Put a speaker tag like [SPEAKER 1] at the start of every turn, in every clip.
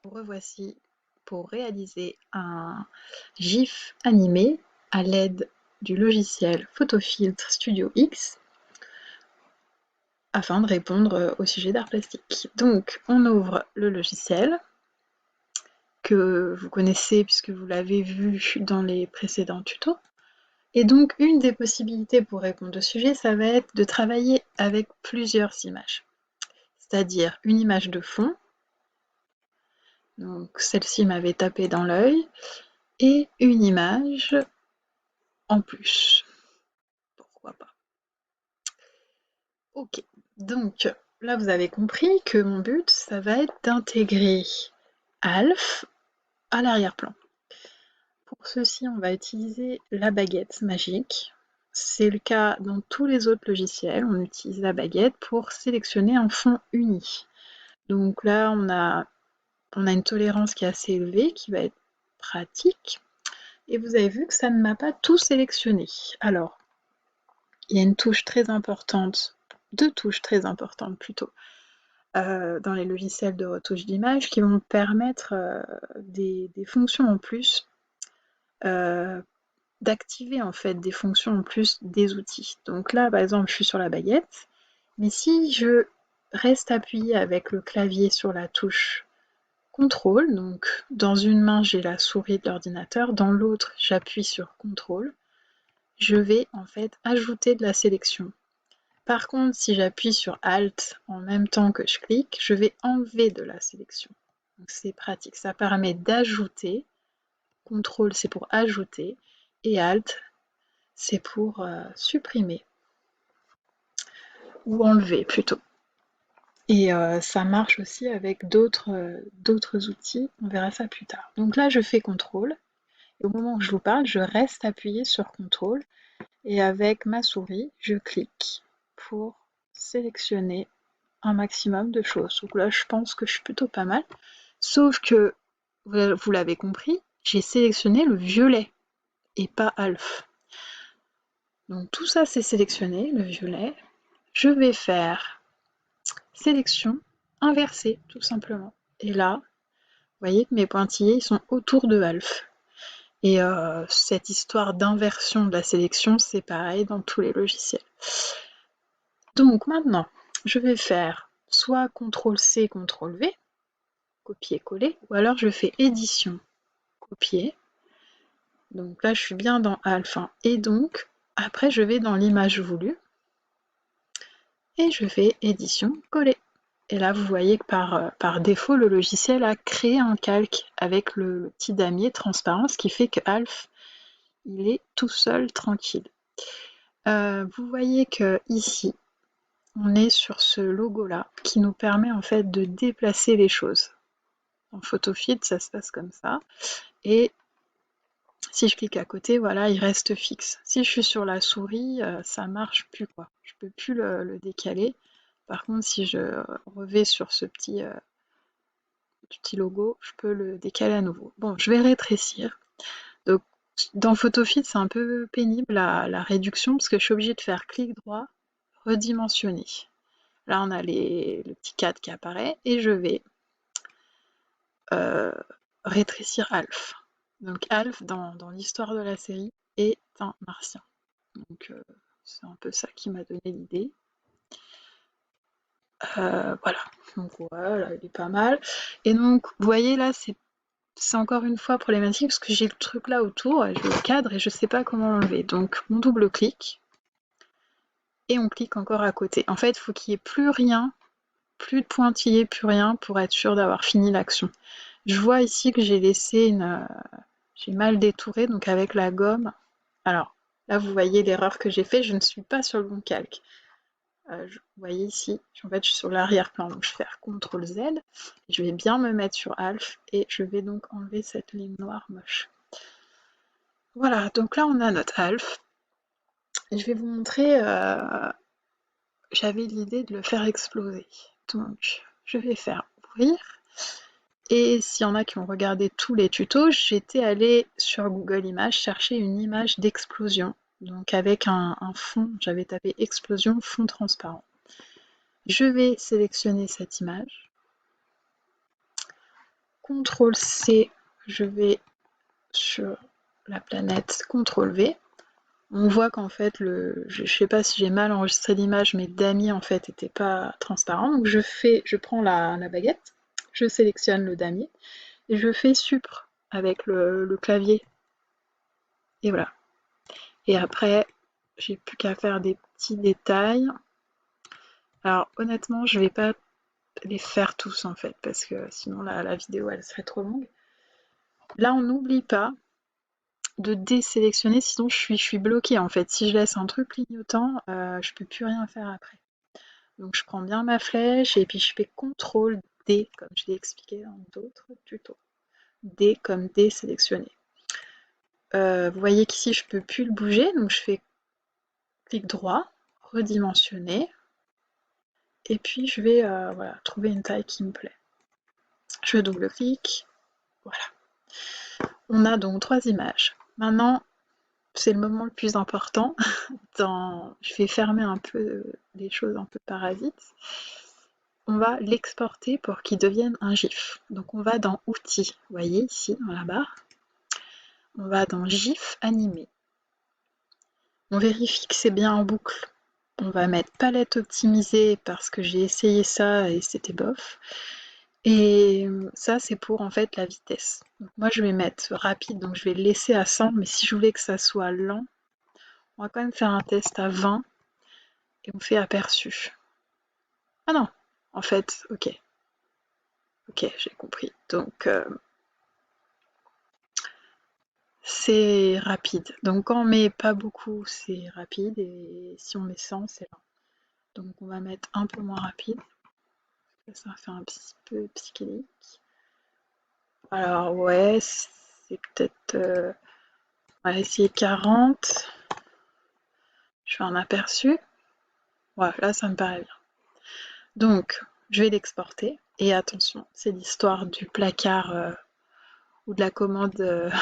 [SPEAKER 1] Vous revoici pour réaliser un GIF animé à l'aide du logiciel Photofiltre Studio X afin de répondre au sujet d'art plastique. Donc, on ouvre le logiciel que vous connaissez puisque vous l'avez vu dans les précédents tutos. Et donc, une des possibilités pour répondre au sujet, ça va être de travailler avec plusieurs images. C'est-à-dire une image de fond, donc celle-ci m'avait tapé dans l'œil, et une image en plus. Pourquoi pas? Ok, donc là vous avez compris que mon but, ça va être d'intégrer Alf à l'arrière-plan. Pour ceci, on va utiliser la baguette magique. C'est le cas dans tous les autres logiciels, on utilise la baguette pour sélectionner un fond uni. Donc là, on a une tolérance qui est assez élevée, qui va être pratique. Et vous avez vu que ça ne m'a pas tout sélectionné. Alors, il y a une touche très importante, deux touches très importantes plutôt, dans les logiciels de retouche d'image qui vont permettre des fonctions en plus, d'activer en fait des fonctions en plus des outils. Donc là, par exemple, je suis sur la baguette, mais si je reste appuyée avec le clavier sur la touche CTRL, donc dans une main j'ai la souris de l'ordinateur, dans l'autre j'appuie sur CTRL, je vais en fait ajouter de la sélection. Par contre, si j'appuie sur Alt en même temps que je clique, je vais enlever de la sélection. Donc c'est pratique, ça permet d'ajouter. CTRL c'est pour ajouter et Alt c'est pour supprimer ou enlever plutôt. Et ça marche aussi avec d'autres outils, on verra ça plus tard. Donc là je fais CTRL et au moment où je vous parle, je reste appuyée sur CTRL et avec ma souris, je clique pour sélectionner un maximum de choses. Donc là, je pense que je suis plutôt pas mal. Sauf que, vous l'avez compris, j'ai sélectionné le violet et pas Alf. Donc tout ça, c'est sélectionné, le violet. Je vais faire sélection inversée, tout simplement. Et là, vous voyez que mes pointillés, ils sont autour de Alf. Et cette histoire d'inversion de la sélection, c'est pareil dans tous les logiciels. Donc maintenant, je vais faire soit CTRL-C, CTRL-V, copier-coller, ou alors je fais édition, copier. Donc là, je suis bien dans Alpha. Et donc, après, je vais dans l'image voulue, et je fais édition, coller. Et là, vous voyez que par défaut, le logiciel a créé un calque avec le petit damier transparent, ce qui fait que Alf, il est tout seul, tranquille. Vous voyez que ici, on est sur ce logo-là, qui nous permet en fait de déplacer les choses. En PhotoFit, ça se passe comme ça. Et si je clique à côté, voilà, il reste fixe. Si je suis sur la souris, ça marche plus, quoi. Je peux plus le décaler. Par contre, si je revais sur ce petit logo, je peux le décaler à nouveau. Bon, je vais rétrécir. Donc, dans PhotoFit, c'est un peu pénible la réduction, parce que je suis obligée de faire clic droit, redimensionner. Là, on a le petit cadre qui apparaît, et je vais rétrécir Alf. Donc Alf, dans l'histoire de la série, est un martien. Donc c'est un peu ça qui m'a donné l'idée. Voilà. Donc voilà, il est pas mal. Et donc, vous voyez là, c'est encore une fois problématique parce que j'ai le truc là autour, j'ai le cadre et je sais pas comment l'enlever. Donc on double-clique et on clique encore à côté. En fait, il faut qu'il n'y ait plus rien, plus de pointillés, plus rien pour être sûr d'avoir fini l'action. Je vois ici que j'ai laissé j'ai mal détouré, donc avec la gomme. Alors, là, vous voyez l'erreur que j'ai fait, je ne suis pas sur le bon calque. Vous voyez ici, en fait, je suis sur l'arrière-plan, donc je vais faire CTRL-Z. Je vais bien me mettre sur Alf et je vais donc enlever cette ligne noire moche. Voilà, donc là, on a notre Alf. Je vais vous montrer, j'avais l'idée de le faire exploser. Donc, je vais faire ouvrir. Et s'il y en a qui ont regardé tous les tutos, j'étais allée sur Google Images chercher une image d'explosion. Donc avec un fond, j'avais tapé explosion, fond transparent. Je vais sélectionner cette image, CTRL-C, je vais sur la planète, CTRL-V. On voit qu'en fait, je sais pas si j'ai mal enregistré l'image, mais damier en fait n'était pas transparent. Donc je prends la baguette, je sélectionne le damier et je fais supr avec le clavier. Et voilà. Et après, j'ai plus qu'à faire des petits détails. Alors honnêtement, je vais pas les faire tous en fait, parce que sinon la vidéo elle serait trop longue. Là, on n'oublie pas de désélectionner, sinon je suis bloquée en fait. Si je laisse un truc clignotant, je peux plus rien faire après. Donc je prends bien ma flèche et puis je fais CTRL D, comme je l'ai expliqué dans d'autres tutos. D comme désélectionner. Vous voyez qu'ici je peux plus le bouger, donc je fais clic droit, redimensionner, et puis je vais voilà, trouver une taille qui me plaît. Je double-clique, voilà. On a donc 3 images. Maintenant, c'est le moment le plus important. Je vais fermer un peu les choses un peu parasites. On va l'exporter pour qu'il devienne un GIF. Donc on va dans Outils, vous voyez ici dans la barre. On va dans GIF animé. On vérifie que c'est bien en boucle. On va mettre palette optimisée parce que j'ai essayé ça et c'était bof. Et ça, c'est pour en fait la vitesse. Donc moi, je vais mettre rapide, donc je vais le laisser à 100, mais si je voulais que ça soit lent, on va quand même faire un test à 20 et on fait aperçu. Ah non, en fait, ok. Ok, j'ai compris. Donc, c'est rapide. Donc quand on met pas beaucoup, c'est rapide, et si on met 100, c'est lent. Donc on va mettre un peu moins rapide. Ça fait un petit peu psychédélique. Alors ouais, c'est peut-être... on va essayer 40. Je fais un aperçu. Ouais, là ça me paraît bien. Donc, je vais l'exporter. Et attention, c'est l'histoire du placard ou de la commande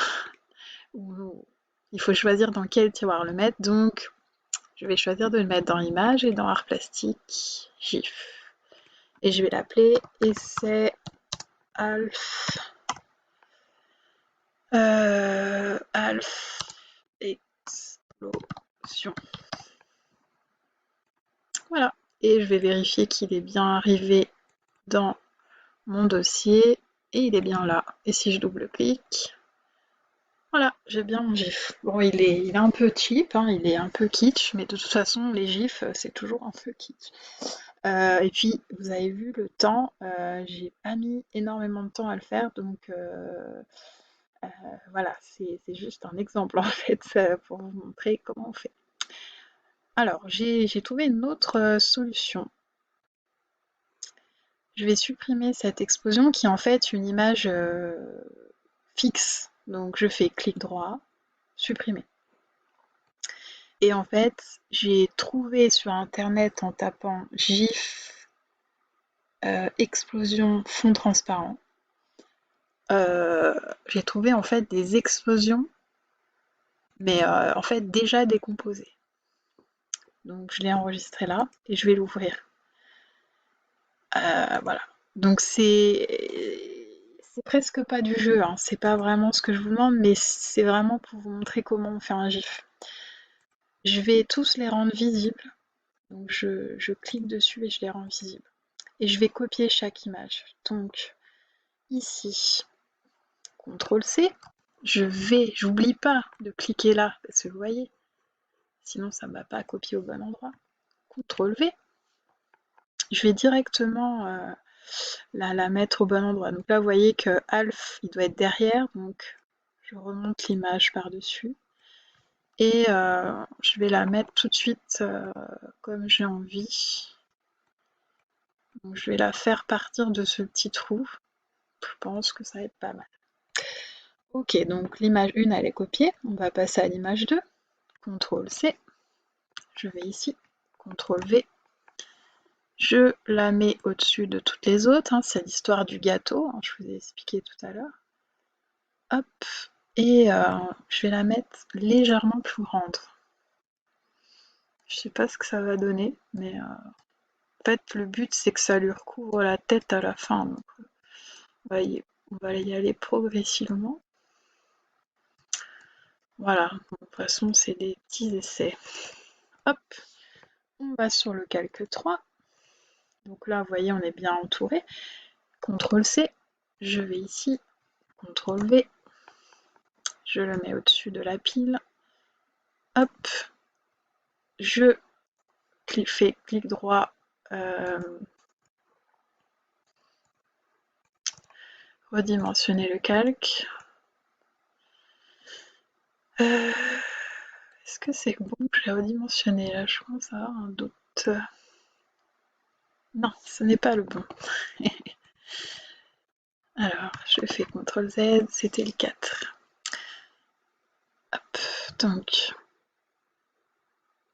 [SPEAKER 1] où il faut choisir dans quel tiroir le mettre. Donc, je vais choisir de le mettre dans Images et dans Art Plastique, GIF. Et je vais l'appeler Essai Alf. Alf Explosion. Voilà. Et je vais vérifier qu'il est bien arrivé dans mon dossier. Et il est bien là. Et si je double-clique, voilà, j'ai bien mon GIF. Bon, il est un peu cheap, hein, il est un peu kitsch, mais de toute façon, les GIFs, c'est toujours un peu kitsch. Et puis, vous avez vu le temps, j'ai pas mis énormément de temps à le faire, donc voilà, c'est juste un exemple en fait, pour vous montrer comment on fait. Alors, j'ai trouvé une autre solution. Je vais supprimer cette explosion qui est en fait une image fixe. Donc, je fais clic droit, supprimer. Et en fait, j'ai trouvé sur internet en tapant GIF explosion fond transparent, j'ai trouvé en fait des explosions, mais en fait déjà décomposées. Donc je l'ai enregistré là et je vais l'ouvrir. Voilà. Donc c'est presque pas du jeu, hein. C'est pas vraiment ce que je vous demande, mais c'est vraiment pour vous montrer comment on fait un GIF. Je vais tous les rendre visibles. Donc je clique dessus et je les rends visibles. Et je vais copier chaque image. Donc ici, CTRL-C, j'oublie pas de cliquer là, parce que vous voyez, sinon ça ne va pas copier au bon endroit. CTRL-V, je vais directement la mettre au bon endroit. Donc là, vous voyez que Alf, il doit être derrière, donc je remonte l'image par-dessus. Et je vais la mettre tout de suite comme j'ai envie. Donc je vais la faire partir de ce petit trou. Je pense que ça va être pas mal. Ok, donc l'image 1 elle est copiée. On va passer à l'image 2. CTRL-C. Je vais ici. CTRL-V. Je la mets au-dessus de toutes les autres. Hein. C'est l'histoire du gâteau. Hein, je vous ai expliqué tout à l'heure. Hop. Et je vais la mettre légèrement plus grande. Je sais pas ce que ça va donner, mais en fait le but c'est que ça lui recouvre la tête à la fin. Donc, voyez. On va y aller progressivement. Voilà, de toute façon, c'est des petits essais. Hop, on va sur le calque 3. Donc là, vous voyez, on est bien entouré. CTRL-C, je vais ici, CTRL-V, je le mets au-dessus de la pile. Hop, je fais clic droit, redimensionner le calque. Est-ce que c'est bon que je l'ai redimensionné là? Je commence à avoir un doute. Non, ce n'est pas le bon. Alors, je fais CTRL-Z, c'était le 4. Hop, donc,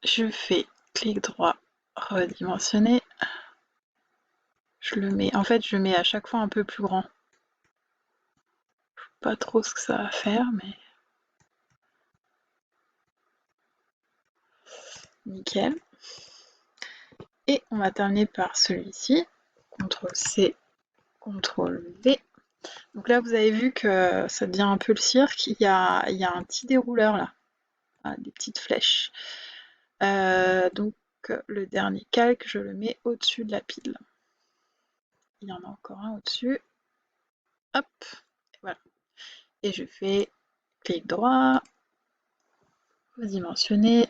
[SPEAKER 1] je fais clic droit, redimensionner. Je le mets, en fait, je le mets à chaque fois un peu plus grand. Je sais pas trop ce que ça va faire, mais nickel. Et on va terminer par celui-ci. CTRL-C, CTRL-V. Donc là, vous avez vu que ça devient un peu le cirque. Il y a un petit dérouleur là, des petites flèches. Donc le dernier calque, je le mets au-dessus de la pile. Il y en a encore un au-dessus. Hop, et voilà. Et je fais clic droit, redimensionner.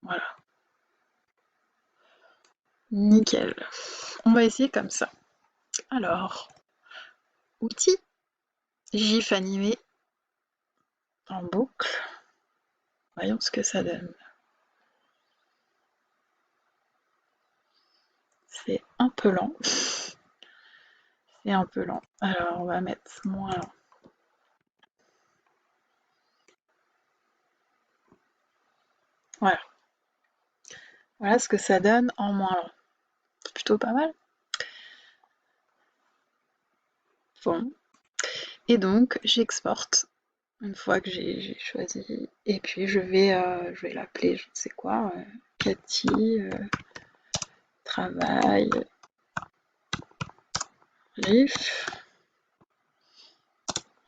[SPEAKER 1] Voilà. Nickel. On va essayer comme ça. Alors, outils, GIF animé en boucle. Voyons ce que ça donne. C'est un peu lent. C'est un peu lent. Alors, on va mettre moins lent. Voilà. Voilà ce que ça donne en moins lent. C'est plutôt pas mal. Bon. Et donc, j'exporte une fois que j'ai choisi. Et puis, je vais l'appeler, je ne sais quoi, Cathy, travail, GIF.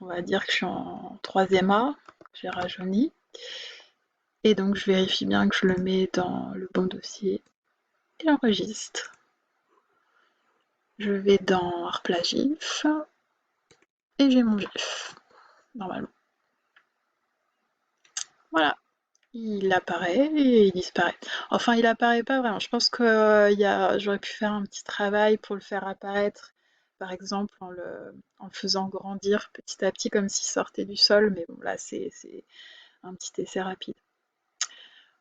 [SPEAKER 1] On va dire que je suis en 3e A, j'ai rajeuni. Et donc je vérifie bien que je le mets dans le bon dossier et j'enregistre. Je vais dans Artplage GIF et j'ai mon GIF, normalement. Voilà, il apparaît et il disparaît. Enfin, il apparaît pas vraiment. Je pense que j'aurais pu faire un petit travail pour le faire apparaître, par exemple en le faisant grandir petit à petit comme s'il sortait du sol, mais bon là c'est un petit essai rapide.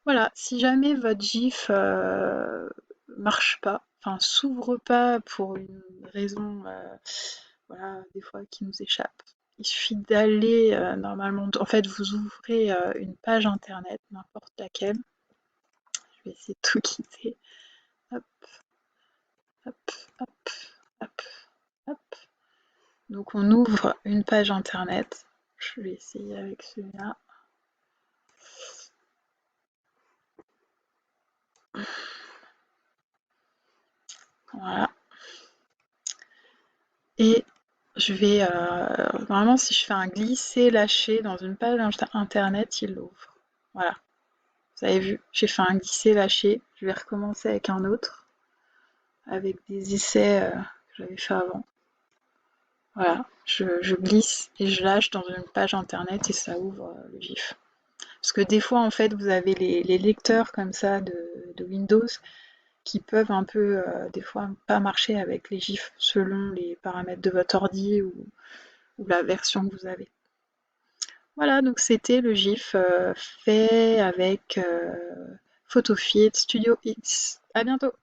[SPEAKER 1] Voilà, si jamais votre GIF marche pas, enfin s'ouvre pas pour une raison, voilà, des fois qui nous échappe, il suffit d'aller normalement, en fait vous ouvrez une page internet, n'importe laquelle. Je vais essayer de tout quitter. Hop, hop, hop, hop, hop. Donc on ouvre une page internet. Je vais essayer avec celui-là. Voilà. Et je vais, normalement, si je fais un glisser-lâcher dans une page internet, il l'ouvre. Voilà. Vous avez vu, j'ai fait un glisser-lâcher. Je vais recommencer avec un autre, avec des essais que j'avais fait avant. Voilà, je glisse et je lâche dans une page internet et ça ouvre le GIF. Parce que des fois, en fait, vous avez les lecteurs comme ça de Windows qui peuvent un peu, des fois, pas marcher avec les GIFs selon les paramètres de votre ordi ou la version que vous avez. Voilà, donc c'était le GIF fait avec PhotoFit Studio X. À bientôt!